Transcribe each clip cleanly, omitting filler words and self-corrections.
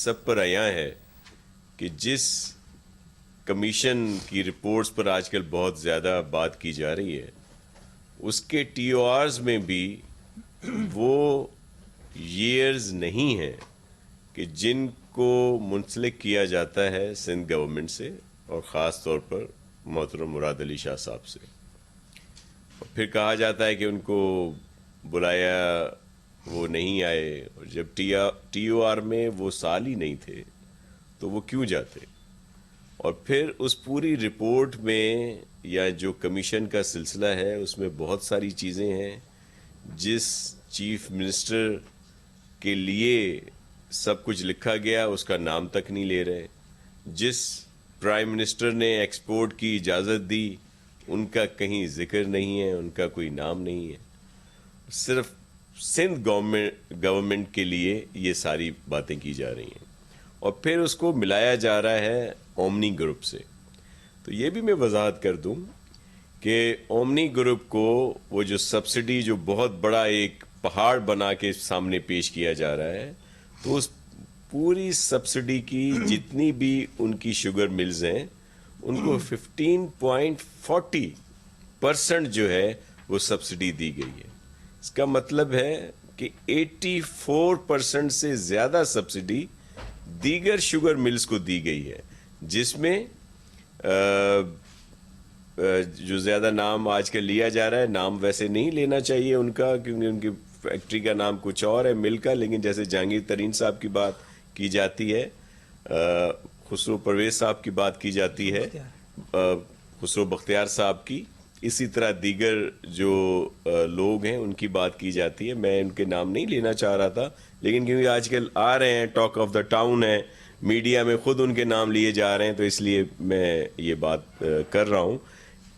سب پر عیاں ہے کہ جس کمیشن کی رپورٹس پر آج کل بہت زیادہ بات کی جا رہی ہے اس کے ٹی او آرز میں بھی وہ ایئرز نہیں ہیں کہ جن کو منسلک کیا جاتا ہے سندھ گورنمنٹ سے اور خاص طور پر محترم مراد علی شاہ صاحب سے. اور پھر کہا جاتا ہے کہ ان کو بلایا وہ نہیں آئے, اور جب ٹی او آر میں وہ سال ہی نہیں تھے تو وہ کیوں جاتے. اور پھر اس پوری رپورٹ میں یا جو کمیشن کا سلسلہ ہے اس میں بہت ساری چیزیں ہیں جس چیف منسٹر کے لیے سب کچھ لکھا گیا اس کا نام تک نہیں لے رہے, جس پرائم منسٹر نے ایکسپورٹ کی اجازت دی ان کا کہیں ذکر نہیں ہے, ان کا کوئی نام نہیں ہے. صرف سندھ گورنمنٹ کے لیے یہ ساری باتیں کی جا رہی ہیں اور پھر اس کو ملایا جا رہا ہے اومنی گروپ سے. تو یہ بھی میں وضاحت کر دوں کہ اومنی گروپ کو وہ جو سبسڈی جو بہت بڑا ایک پہاڑ بنا کے سامنے پیش کیا جا رہا ہے, تو اس پوری سبسڈی کی جتنی بھی ان کی شوگر ملز ہیں ان کو 15.40% جو ہے وہ سبسڈی دی گئی ہے. اس کا مطلب ہے کہ 84% سے زیادہ سبسڈی دیگر شوگر ملز کو دی گئی ہے, جس میں جو زیادہ نام آج کل لیا جا رہا ہے, نام ویسے نہیں لینا چاہیے ان کا کیونکہ ان کی فیکٹری کا نام کچھ اور ہے مل کا, لیکن جیسے جہانگیر ترین صاحب کی بات کی جاتی ہے, خسرو پرویز صاحب کی بات کی جاتی ہے, خسرو بختیار صاحب کی, اسی طرح دیگر جو لوگ ہیں ان کی بات کی جاتی ہے. میں ان کے نام نہیں لینا چاہ رہا تھا, لیکن کیونکہ آج کل آ رہے ہیں, ٹاک آف دا ٹاؤن ہے, میڈیا میں خود ان کے نام لیے جا رہے ہیں, تو اس لیے میں یہ بات کر رہا ہوں.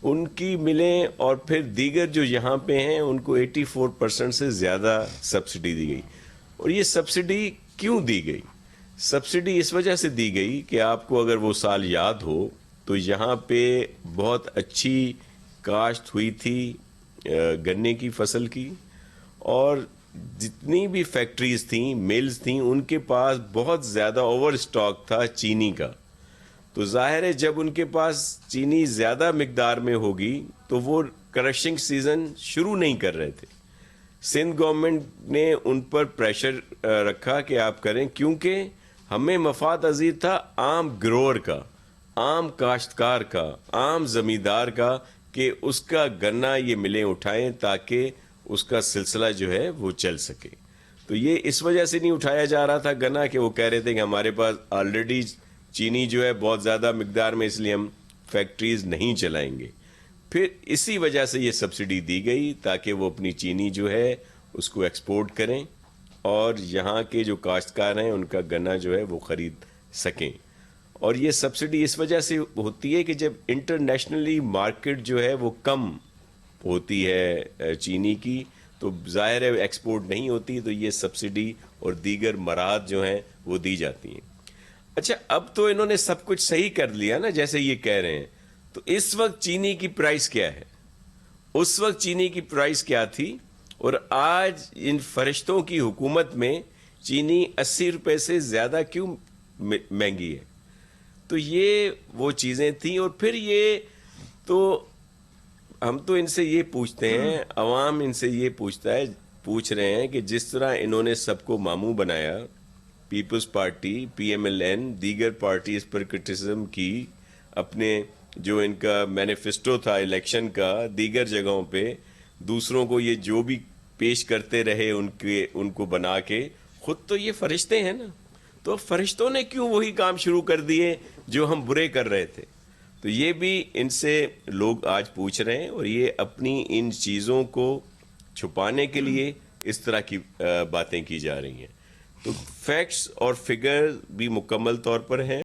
ان کی ملیں اور پھر دیگر جو یہاں پہ ہیں ان کو 84% سے زیادہ سبسڈی دی گئی. اور یہ سبسڈی کیوں دی گئی؟ سبسڈی اس وجہ سے دی گئی کہ آپ کو اگر وہ سال یاد ہو تو یہاں پہ بہت اچھی کاشت ہوئی تھی گنے کی فصل کی, اور جتنی بھی فیکٹریز تھیں, ملز تھیں, ان کے پاس بہت زیادہ اوور اسٹاک تھا چینی کا. تو ظاہر ہے جب ان کے پاس چینی زیادہ مقدار میں ہوگی تو وہ کرشنگ سیزن شروع نہیں کر رہے تھے. سندھ گورنمنٹ نے ان پر پریشر رکھا کہ آپ کریں, کیونکہ ہمیں مفاد عزیز تھا عام گروور کا, عام کاشتکار کا, عام زمیندار کا, کہ اس کا گنا یہ ملیں اٹھائیں تاکہ اس کا سلسلہ جو ہے وہ چل سکے. تو یہ اس وجہ سے نہیں اٹھایا جا رہا تھا گنا کہ وہ کہہ رہے تھے کہ ہمارے پاس آلریڈی چینی جو ہے بہت زیادہ مقدار میں, اس لیے ہم فیکٹریز نہیں چلائیں گے. پھر اسی وجہ سے یہ سبسڈی دی گئی تاکہ وہ اپنی چینی جو ہے اس کو ایکسپورٹ کریں اور یہاں کے جو کاشتکار ہیں ان کا گنا جو ہے وہ خرید سکیں. اور یہ سبسڈی اس وجہ سے ہوتی ہے کہ جب انٹرنیشنلی مارکیٹ جو ہے وہ کم ہوتی ہے چینی کی, تو ظاہر ہے ایکسپورٹ نہیں ہوتی, تو یہ سبسڈی اور دیگر مراحت جو ہیں وہ دی جاتی ہیں. اچھا, اب تو انہوں نے سب کچھ صحیح کر لیا نا جیسے یہ کہہ رہے ہیں, تو اس وقت چینی کی پرائس کیا ہے, اس وقت چینی کی پرائس کیا تھی, اور آج ان فرشتوں کی حکومت میں چینی 80 روپے سے زیادہ کیوں مہنگی ہے. تو یہ وہ چیزیں تھیں. اور پھر یہ تو ہم تو ان سے یہ پوچھتے ہیں, عوام ان سے یہ پوچھ رہے ہیں کہ جس طرح انہوں نے سب کو ماموں بنایا, People's Party, P M L N, دیگر پارٹیز پر کرٹیسزم کی, اپنے جو ان کا مینیفیسٹو تھا الیکشن کا, دیگر جگہوں پہ دوسروں کو یہ جو بھی پیش کرتے رہے ان کو بنا کے, خود تو یہ فرشتے ہیں نا, تو فرشتوں نے کیوں وہی کام شروع کر دیے جو ہم برے کر رہے تھے. تو یہ بھی ان سے لوگ آج پوچھ رہے ہیں, اور یہ اپنی ان چیزوں کو چھپانے کے لیے اس طرح کی باتیں کی جا رہی ہیں. تو فیکٹس اور فگر بھی مکمل طور پر ہیں.